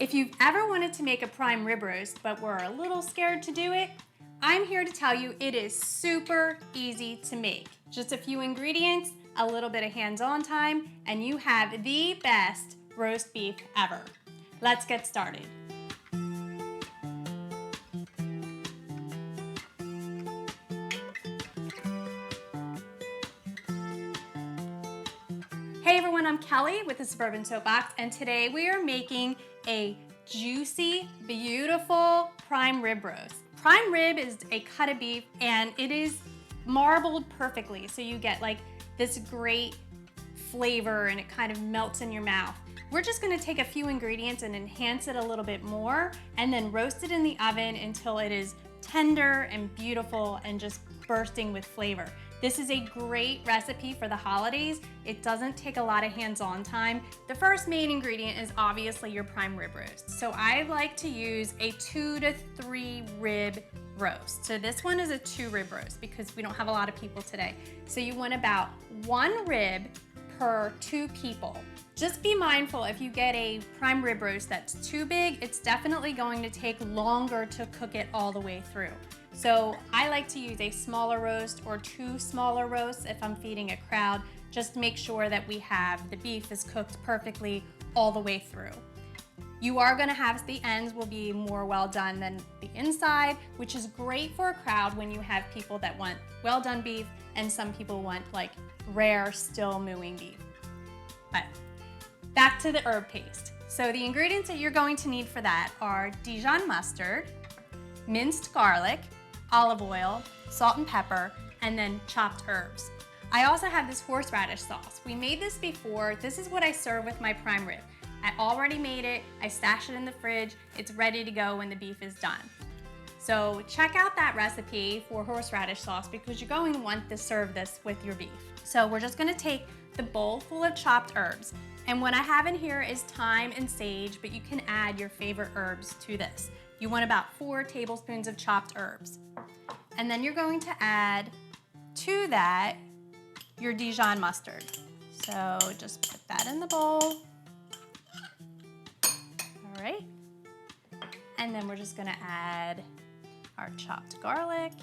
If you've ever wanted to make a prime rib roast but were a little scared to do it, I'm here to tell you it is super easy to make. Just a few ingredients, a little bit of hands-on time, and you have the best roast beef ever. Let's get started. Hey everyone, I'm Kelly with the Suburban Soapbox, and today we are making a juicy, beautiful prime rib roast. Prime rib is a cut of beef and it is marbled perfectly, so you get like this great flavor and it kind of melts in your mouth. We're just gonna take a few ingredients and enhance it a little bit more and then roast it in the oven until it is tender and beautiful and just bursting with flavor. This is a great recipe for the holidays. It doesn't take a lot of hands-on time. The first main ingredient is obviously your prime rib roast. So I like to use a 2 to 3 rib roast. So this one is a 2 rib roast because we don't have a lot of people today. So you want about 1 rib per 2 people. Just be mindful, if you get a prime rib roast that's too big, it's definitely going to take longer to cook it all the way through. So I like to use a smaller roast or 2 smaller roasts if I'm feeding a crowd. Just make sure that the beef is cooked perfectly all the way through. You are gonna have the ends will be more well done than the inside, which is great for a crowd when you have people that want well done beef and some people want like rare, still mooing beef. But back to the herb paste. So the ingredients that you're going to need for that are Dijon mustard, minced garlic, olive oil, salt and pepper, and then chopped herbs. I also have this horseradish sauce. We made this before. This is what I serve with my prime rib. I already made it. I stash it in the fridge. It's ready to go when the beef is done. So check out that recipe for horseradish sauce because you're going to want to serve this with your beef. So we're just gonna take the bowl full of chopped herbs. And what I have in here is thyme and sage, but you can add your favorite herbs to this. You want about 4 tablespoons of chopped herbs. And then you're going to add to that your Dijon mustard. So just put that in the bowl. All right. And then we're just gonna add our chopped garlic,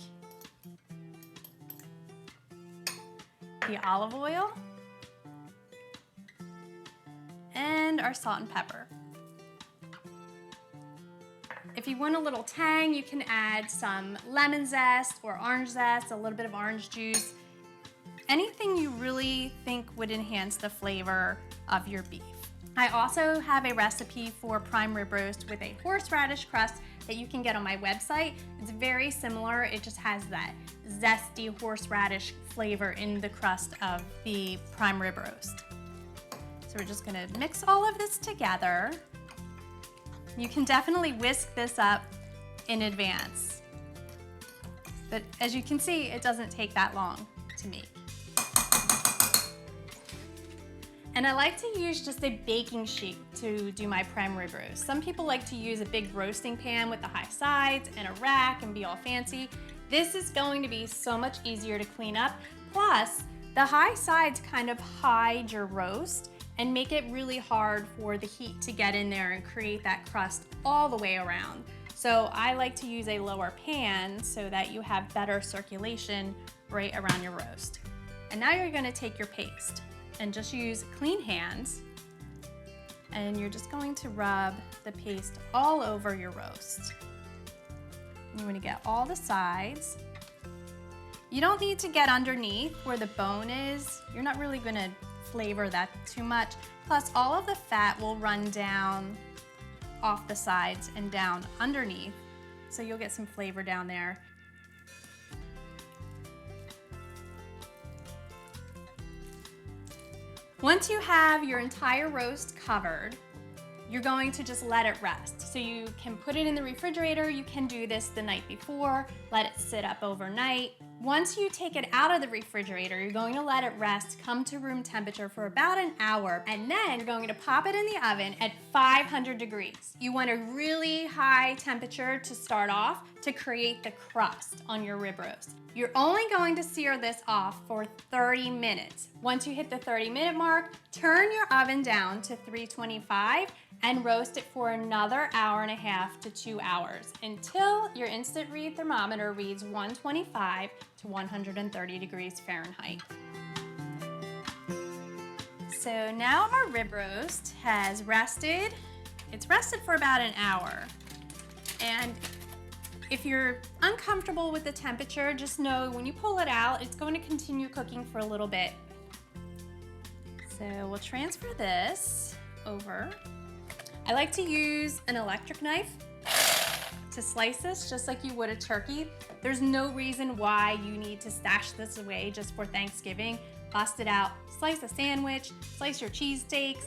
the olive oil, and our salt and pepper. If you want a little tang, you can add some lemon zest or orange zest, a little bit of orange juice. Anything you really think would enhance the flavor of your beef. I also have a recipe for prime rib roast with a horseradish crust that you can get on my website. It's very similar, it just has that zesty horseradish flavor in the crust of the prime rib roast. So we're just gonna mix all of this together. You can definitely whisk this up in advance. But as you can see, it doesn't take that long to make. And I like to use just a baking sheet to do my prime rib roast. Some people like to use a big roasting pan with the high sides and a rack and be all fancy. This is going to be so much easier to clean up. Plus, the high sides kind of hide your roast and make it really hard for the heat to get in there and create that crust all the way around. So I like to use a lower pan so that you have better circulation right around your roast. And now you're gonna take your paste and just use clean hands and you're just going to rub the paste all over your roast. You wanna get all the sides. You don't need to get underneath where the bone is. You're not really gonna flavor that too much. Plus all of the fat will run down off the sides and down underneath. So you'll get some flavor down there. Once you have your entire roast covered, you're going to just let it rest. So you can put it in the refrigerator. You can do this the night before, let it sit up overnight, Once you take it out of the refrigerator, you're going to let it rest, come to room temperature for about an hour, and then you're going to pop it in the oven at 500 degrees. You want a really high temperature to start off to create the crust on your rib roast. You're only going to sear this off for 30 minutes. Once you hit the 30-minute mark, turn your oven down to 325 and roast it for another hour and a half to 2 hours until your instant read thermometer reads 125 to 130 degrees Fahrenheit. So now our rib roast has rested. It's rested for about an hour. And if you're uncomfortable with the temperature, just know when you pull it out, it's going to continue cooking for a little bit. So we'll transfer this over. I like to use an electric knife to slice this just like you would a turkey. There's no reason why you need to stash this away just for Thanksgiving. Bust it out, slice a sandwich, slice your cheesesteaks,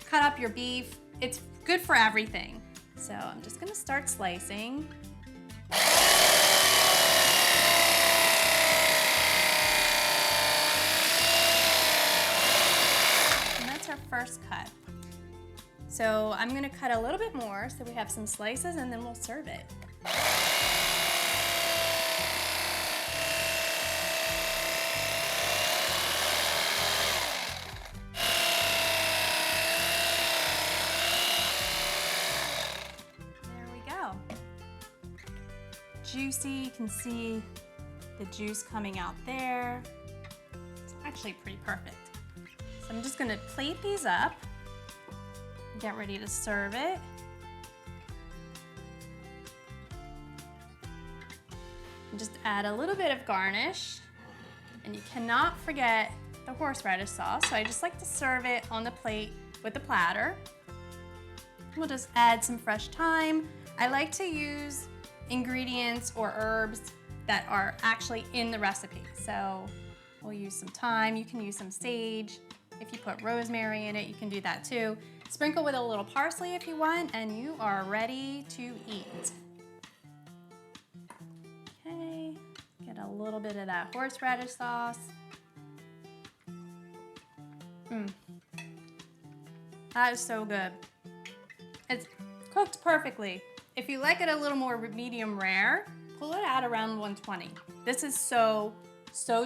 cut up your beef. It's good for everything. So I'm just gonna start slicing. And that's our first cut. So I'm gonna cut a little bit more so we have some slices and then we'll serve it. There we go. Juicy, you can see the juice coming out there. It's actually pretty perfect. So I'm just gonna plate these up. Get ready to serve it. And just add a little bit of garnish. And you cannot forget the horseradish sauce. So I just like to serve it on the plate with the platter. We'll just add some fresh thyme. I like to use ingredients or herbs that are actually in the recipe. So we'll use some thyme. You can use some sage. If you put rosemary in it, you can do that too. Sprinkle with a little parsley if you want, and you are ready to eat. Okay, get a little bit of that horseradish sauce. That is so good. It's cooked perfectly. If you like it a little more medium rare, pull it out around 120. This is so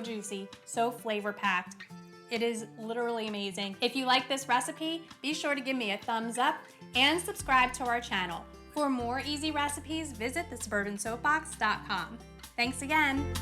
juicy, so flavor packed. It is literally amazing. If you like this recipe, be sure to give me a thumbs up and subscribe to our channel. For more easy recipes, visit thesuburbansoapbox.com. Thanks again.